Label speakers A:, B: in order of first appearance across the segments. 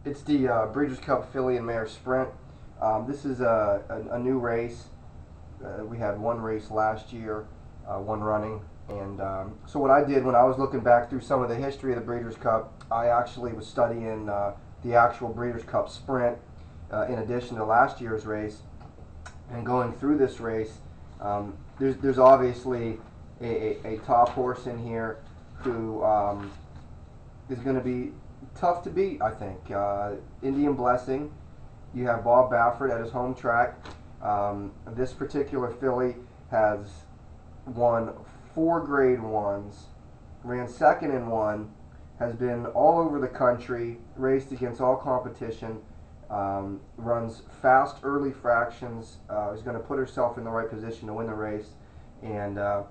A: It's the Breeders' Cup Filly and Mare Sprint. This is a new race. We had one race last year, one running. And so what I did when I was looking back through some of the history of the Breeders' Cup, I actually was studying the actual Breeders' Cup Sprint in addition to last year's race. And going through this race, there's obviously a top horse in here who is going to be tough to beat, I think. Indian Blessing, you have Bob Baffert at his home track. This particular filly has won 4 Grade 1s, ran second in one, has been all over the country, raced against all competition, runs fast early fractions, is going to put herself in the right position to win the race. And I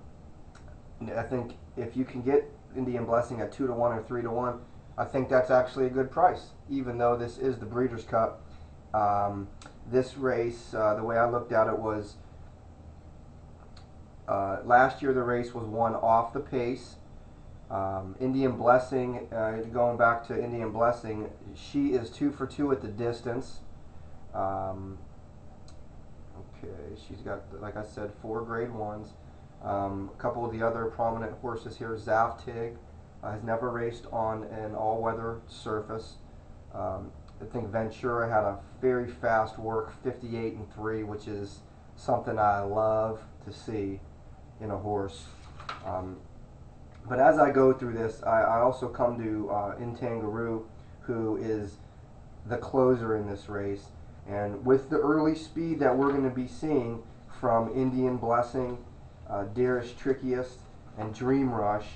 A: think if you can get Indian Blessing at 2-1 or 3-1, I think that's actually a good price, even though this is the Breeders' Cup. This race, the way I looked at it was, last year the race was won off the pace. Indian Blessing, going back to Indian Blessing, she is 2 for 2 at the distance. Okay, she's got, like I said, 4 Grade 1s. A couple of the other prominent horses here, Juvftrf has never raced on an all-weather surface. I think Ventura had a very fast work, 58-3, which is something I love to see in a horse. But as I go through this, I also come to Intangaroo, who is the closer in this race. And with the early speed that we're going to be seeing from Indian Blessing, Dearest Trickiest, and Dream Rush,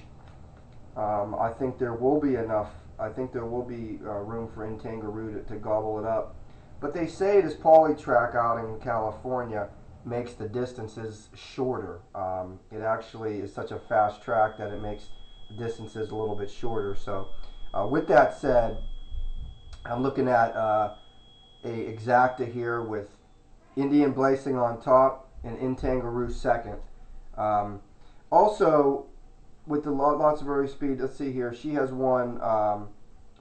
A: I think there will be enough. I think there will be room for Intangaroo to gobble it up. But they say this poly track out in California makes the distances shorter. It actually is such a fast track that it makes the distances a little bit shorter. So with that said, I'm looking at a exacta here with Indian Blessing on top and Intangaroo second. Also, with the lots of early speed, let's see here, she has won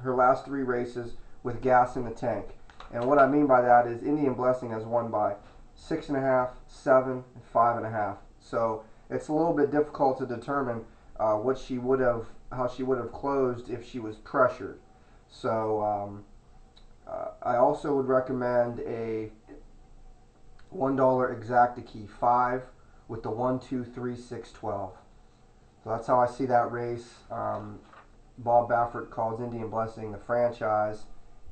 A: her last 3 races with gas in the tank. And what I mean by that is Indian Blessing has won by 6.5, 7, and 5.5. So it's a little bit difficult to determine how she would have closed if she was pressured. So I also would recommend a $1 exacta key 5 with the 1, 2, 3, 6, 12. So that's how I see that race. Bob Baffert calls Indian Blessing the franchise,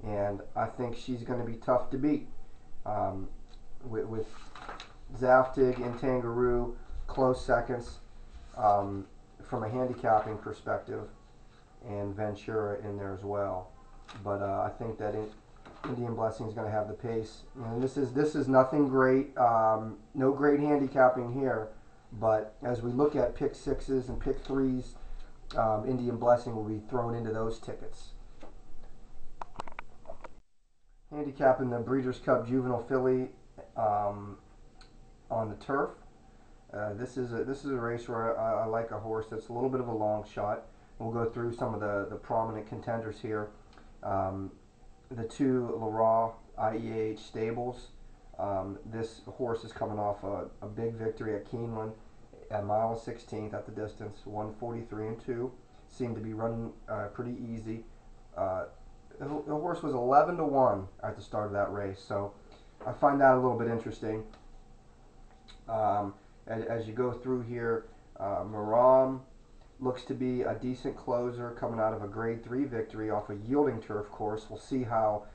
A: and I think she's going to be tough to beat. With Juvftrf and Intangaroo close seconds from a handicapping perspective, and Ventura in there as well. But I think that Indian Blessing is going to have the pace. And this is nothing great, no great handicapping here. But as we look at pick 6s and pick 3s, Indian Blessing will be thrown into those tickets. Handicapping the Breeders' Cup Juvenile Filly on the turf. This is a race where I like a horse that's a little bit of a long shot. We'll go through some of the prominent contenders here. The 2 Lara IEH stables. This horse is coming off a big victory at Keeneland at mile 16th at the distance, 143-2. Seemed to be running pretty easy. The horse was 11-1 at the start of that race, so I find that a little bit interesting. As you go through here, Maram looks to be a decent closer coming out of a Grade 3 victory off a yielding turf course. We'll see how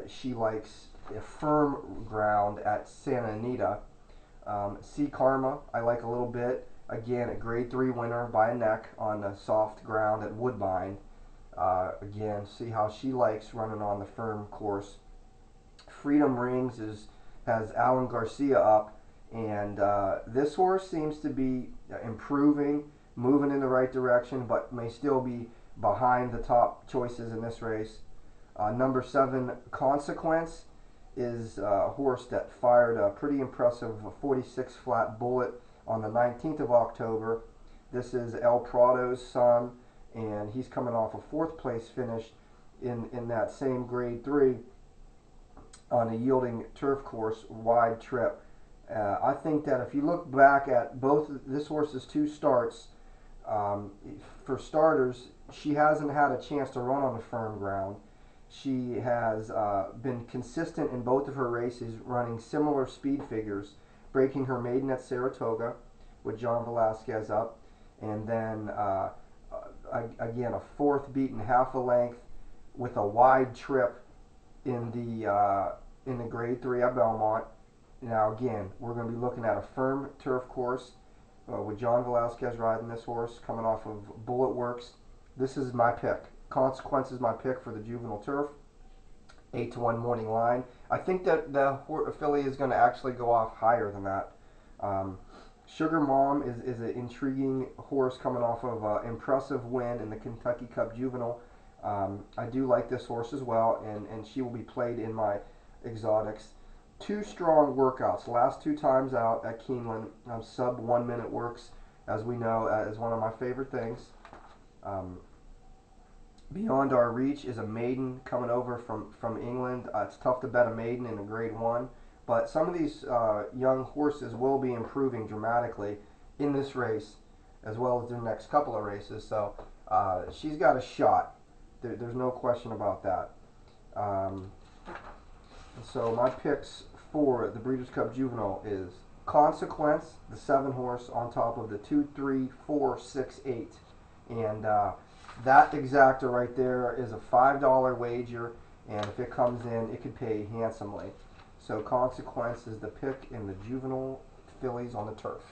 A: she likes a firm ground at Santa Anita. C Karma, I like a little bit. Again, a Grade 3 winner by a neck on the soft ground at Woodbine. Again, see how she likes running on the firm course. Freedom Rings has Alan Garcia up, and this horse seems to be improving, moving in the right direction, but may still be behind the top choices in this race. Number 7, Consequence, is a horse that fired a pretty impressive 46 flat bullet on the 19th of October. This is El Prado's son, and he's coming off a 4th place finish in that same grade 3 on a yielding turf course wide trip. I think that if you look back at both this horse's 2 starts, for starters, she hasn't had a chance to run on the firm ground. She has been consistent in both of her races, running similar speed figures, breaking her maiden at Saratoga with John Velasquez up, and then again a 4th beaten half a length with a wide trip in the grade 3 at Belmont. Now again, we're going to be looking at a firm turf course with John Velasquez riding this horse, coming off of Bullet Works. This is my pick. Consequence is my pick for the juvenile turf. 8-1 morning line. I think that the filly is going to actually go off higher than that. Sugar Mom is an intriguing horse coming off of an impressive win in the Kentucky Cup Juvenile. I do like this horse as well, and she will be played in my exotics. 2 strong workouts. Last 2 times out at Keeneland, sub 1 minute works, as we know, is one of my favorite things. Beyond Our Reach is a maiden coming over from England. It's tough to bet a maiden in a grade 1, but some of these young horses will be improving dramatically in this race, as well as their next couple of races. So she's got a shot. There's no question about that. So my picks for the Breeders' Cup Juvenile is Consequence, the 7 horse, on top of the 2, 3, 4, 6, 8. And that exacta right there is a $5 wager, and if it comes in, it could pay handsomely. So Consequence is the pick in the juvenile fillies on the turf.